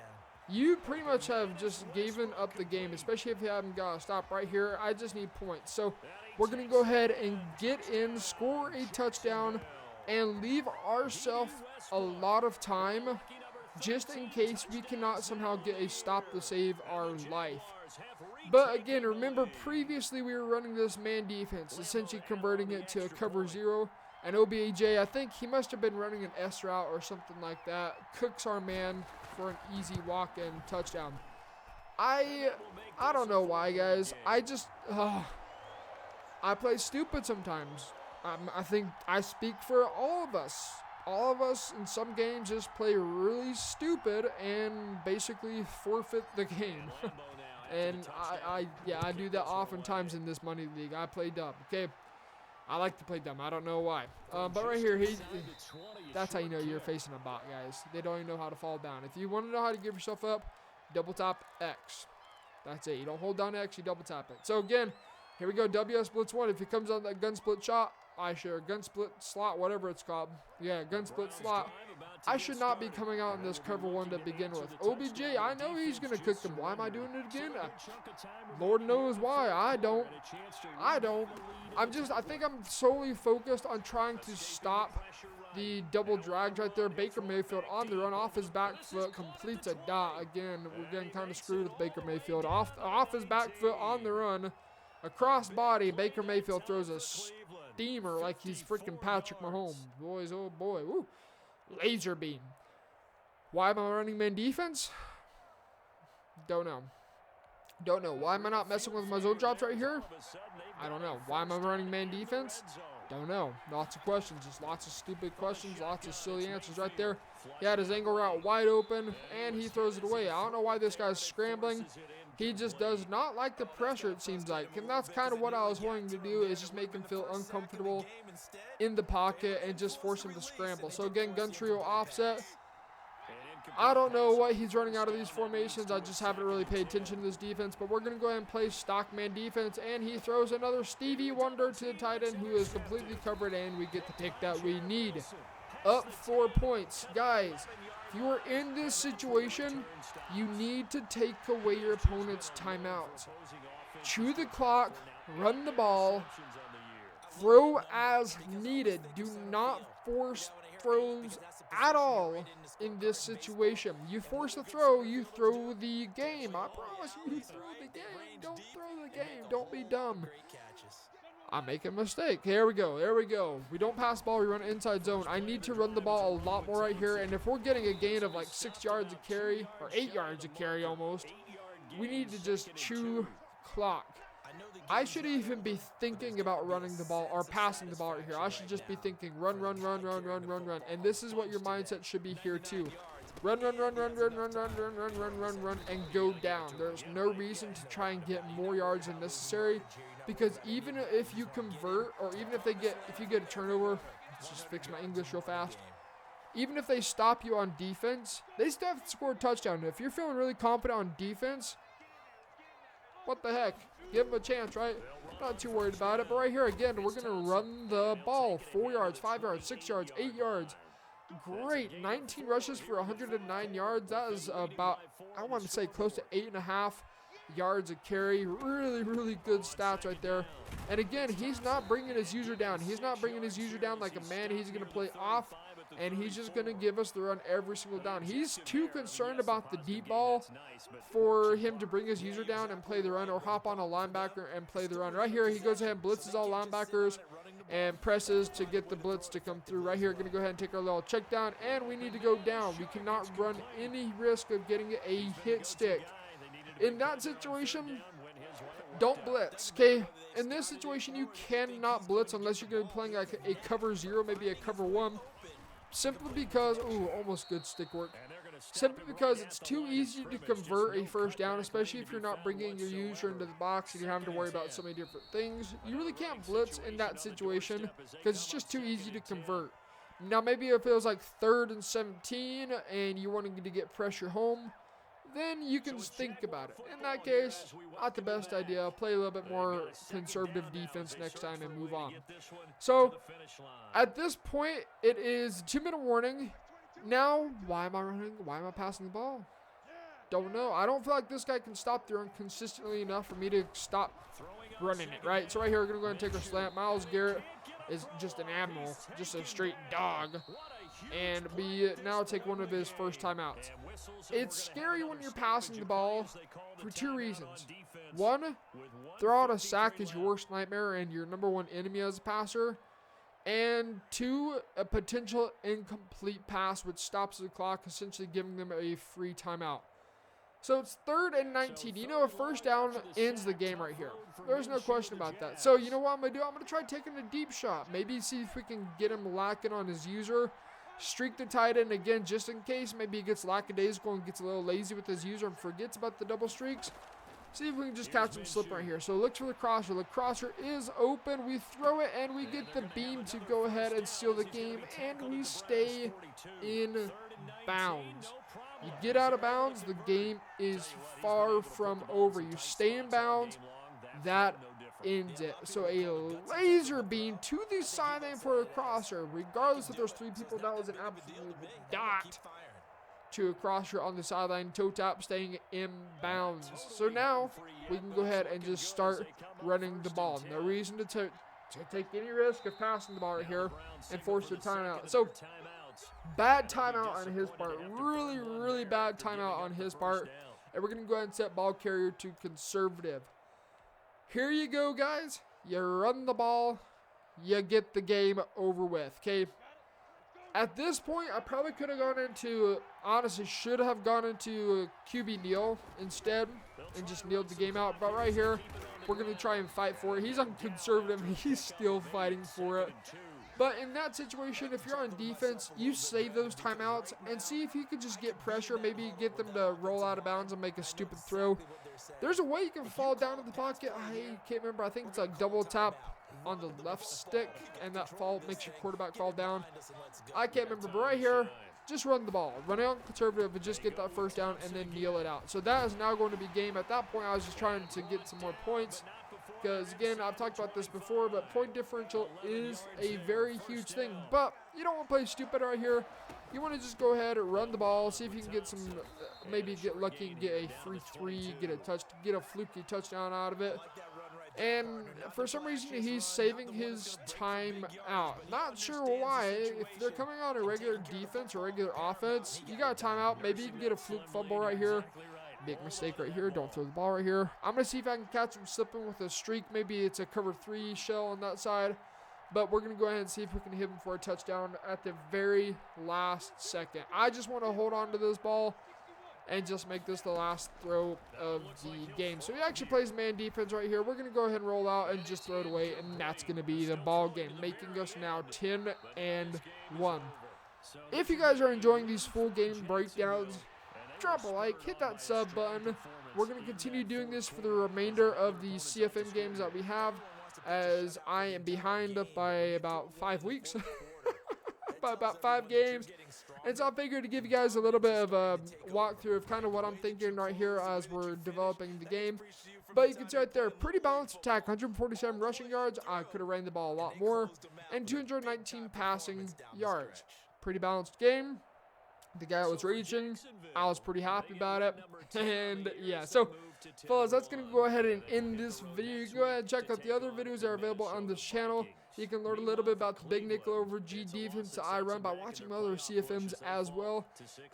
you pretty much have just given up the game, especially if you haven't got a stop right here. I just need points. So we're going to go ahead and get in, score a touchdown, and leave ourselves a lot of time just in case we cannot somehow get a stop to save our life. But again, remember previously we were running this man defense, essentially converting it to a cover 0. And OBJ, I think he must have been running an S route or something like that. Cooks our man for an easy walk-in touchdown. I don't know why, guys. I play stupid sometimes. I think I speak for all of us. All of us in some games just play really stupid and basically forfeit the game. And I do that oftentimes in this money league. I play dumb. Okay, I like to play dumb. I don't know why. But right here, that's how you know you're facing a bot, guys. They don't even know how to fall down. If you want to know how to give yourself up, double tap X. That's it. You don't hold down X, you double tap it. So again, here we go, WS Blitz 1. If he comes on that gun split shot, gun split slot, whatever it's called. Yeah, gun split slot. I should not be coming out in this cover 1 to begin with. OBJ, I know he's going to cook them. Why am I doing it again? Lord knows why. I don't. I think I'm solely focused on trying to stop the double drags right there. Baker Mayfield on the run, off his back foot, completes a dot. Again, we're getting kind of screwed with Baker Mayfield. Off his back foot on the run, across body, Baker Mayfield throws a steamer like he's freaking Patrick Mahomes. Boys, oh boy. Woo. Laser beam. Why am I running man defense? Don't know. Don't know. Why am I not messing with my zone drops right here? I don't know. Why am I running man defense? Don't know. Lots of questions. Just lots of stupid questions. Lots of silly answers right there. He had his angle route wide open, and he throws it away. I don't know why this guy's scrambling. He just does not like the pressure, it seems like. And that's kind of what I was wanting to do, is just make him feel uncomfortable in the pocket and just force him to scramble. So again, gun trio offset. I don't know what he's running out of these formations. I just haven't really paid attention to this defense. But we're going to go ahead and play stock man defense. And he throws another Stevie Wonder to the tight end, who is completely covered. And we get the pick that we need. Up 4 points. Guys, if you are in this situation, you need to take away your opponent's timeouts. Chew the clock. Run the ball. Throw as needed. Do not force throws at all in this situation. You force a throw, you throw the game. I promise you throw the game. Don't throw the game. Don't be dumb. I make a mistake. Here we go. There we go. We don't pass the ball. We run inside zone. I need to run the ball a lot more right here. And if we're getting a gain of like 6 yards a carry, or 8 yards a carry almost, we need to just chew clock. I should even be thinking about running the ball or passing the ball right here. I should just be thinking run, run, run, run, run, run, run. And this is what your mindset should be here too. Run, run, run, run, run, run, run, run, run, run, run, run, and go down. There's no reason to try and get more yards than necessary, because even if you convert, or even if you get a turnover, let's just fix my English real fast. Even if they stop you on defense, they still have to score a touchdown. If you're feeling really confident on defense, what the heck? Give them a chance, right? Not too worried about it. But right here, again, we're going to run the ball. 4 yards, 5 yards, 6 yards, 8 yards. Great. 19 rushes for 109 yards. That is about, I want to say, close to 8.5 yards a carry. Really, really good stats right there. And again, he's not bringing his user down. He's not bringing his user down like a man. He's going to play off, and he's just going to give us the run every single down. He's too concerned about the deep ball for him to bring his user down and play the run, or hop on a linebacker and play the run. Right here, he goes ahead and blitzes all linebackers and presses to get the blitz to come through. Right here, going to go ahead and take our little check down, and we need to go down. We cannot run any risk of getting a hit stick. In that situation, don't blitz, okay? In this situation, you cannot blitz unless you're going to be playing like a cover 0, maybe a cover 1. Simply because, ooh, almost good stick work. Simply because it's too easy to convert a first down, especially if you're not bringing your user into the box and you're having to worry about so many different things. You really can't blitz in that situation because it's just too easy to convert. Now, maybe if it was like 3rd and 17 and you wanted to get pressure home, then you can think about it. In that case, not the best idea. Play a little bit more conservative defense next time and move on. So, at this point, it is 2-minute warning. Now, why am I running? Why am I passing the ball? Don't know. I don't feel like this guy can stop the run consistently enough for me to stop running it, right? So right here, we're going to go ahead and take our slant. Myles Garrett is just an animal, just a straight dog. And we now take one of his first timeouts. It's scary when you're passing the ball for 2 reasons. 1, throw out a sack is your worst nightmare and your number 1 enemy as a passer. And 2, a potential incomplete pass which stops the clock, essentially giving them a free timeout. So it's 3rd and 19. You know, a first down ends the game right here. There's no question about that. So you know what I'm going to do? I'm going to try taking a deep shot. Maybe see if we can get him lacking on his user. Streak the tight end again just in case. Maybe he gets lackadaisical and gets a little lazy with his user and forgets about the double streaks. See if we can just catch him slipping right here. So look for the crosser. The crosser is open. We throw it and we get the beam to go ahead and seal the game. And we stay in bounds. You get out of bounds, the game is far from over. You stay in bounds, that ends it. So a laser beam to the sideline for a crosser. Regardless if there's 3 people, that was an absolute dot to a crosser on the sideline. Toe tap, staying in bounds. So now we can go ahead and just start running the ball. No reason to take any risk of passing the ball right here and force the timeout. So bad timeout on his part. Really, really bad timeout on his part. And we're going to go ahead and set ball carrier to conservative. Here you go, guys. You run the ball. You get the game over with. Okay. At this point, I probably could have gone into, honestly, should have gone into QB kneel instead and just kneeled the game out. But right here, we're going to try and fight for it. He's on conservative, and he's still fighting for it. But in that situation, if you're on defense, you save those timeouts and see if you can just get pressure, maybe get them to roll out of bounds and make a stupid throw. There's a way you can fall down in the pocket. I can't remember. I think it's like double tap on the left stick, and that fall makes your quarterback fall down. I can't remember, but right here, just run the ball. Run it on conservative and just get that first down and then kneel it out. So that is now going to be game. At that point, I was just trying to get some more points because, again, I've talked about this before, but point differential is a very huge thing. But you don't want to play stupid right here. You want to just go ahead and run the ball, see if you can get some, maybe get lucky and get a free 3, get a fluky touchdown out of it. And for some reason, he's saving his time out. Not sure why. If they're coming on a regular defense or regular offense, you got a timeout. Maybe you can get a fluke fumble right here. Big mistake right here. Don't throw the ball right here. I'm going to see if I can catch him slipping with a streak. Maybe it's a cover 3 shell on that side. But we're going to go ahead and see if we can hit him for a touchdown at the very last second. I just want to hold on to this ball and just make this the last throw of the game. So he actually plays man defense right here. We're going to go ahead and roll out and just throw it away, and that's going to be the ball game, making us now 10-1. If you guys are enjoying these full game breakdowns, drop a like, hit that sub button. We're going to continue doing this for the remainder of the CFM games that we have, as I am behind by about 5 weeks. By about 5 games. And so I figured to give you guys a little bit of a walkthrough of kind of what I'm thinking right here as we're developing the game. But you can see right there, pretty balanced attack, 147 rushing yards. I could have ran the ball a lot more. And 219 passing yards. Pretty balanced game. The guy was reaching. I was pretty happy about it. And yeah, so fellas, that's going to go ahead and end this video. You can go ahead and check out the other videos that are available on this channel. You can learn a little bit about the big nickel over G defense that I run by watching other CFMs as well.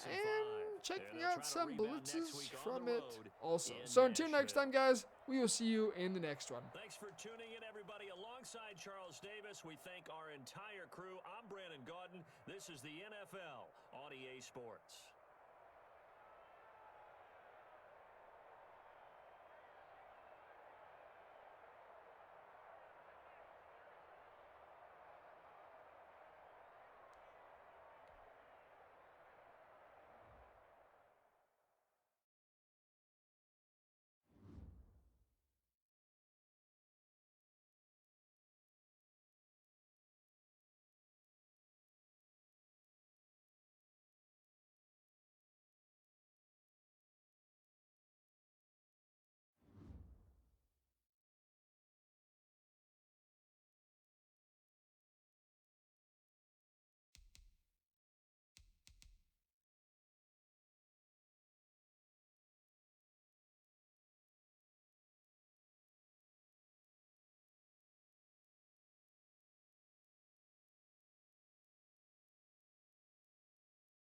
And checking out some blitzes from it also. So until next time, guys, we will see you in the next one. Thanks for tuning in, everybody. Alongside Charles Davis, we thank our entire crew. I'm Brandon Gaudin. This is the NFL on EA Sports.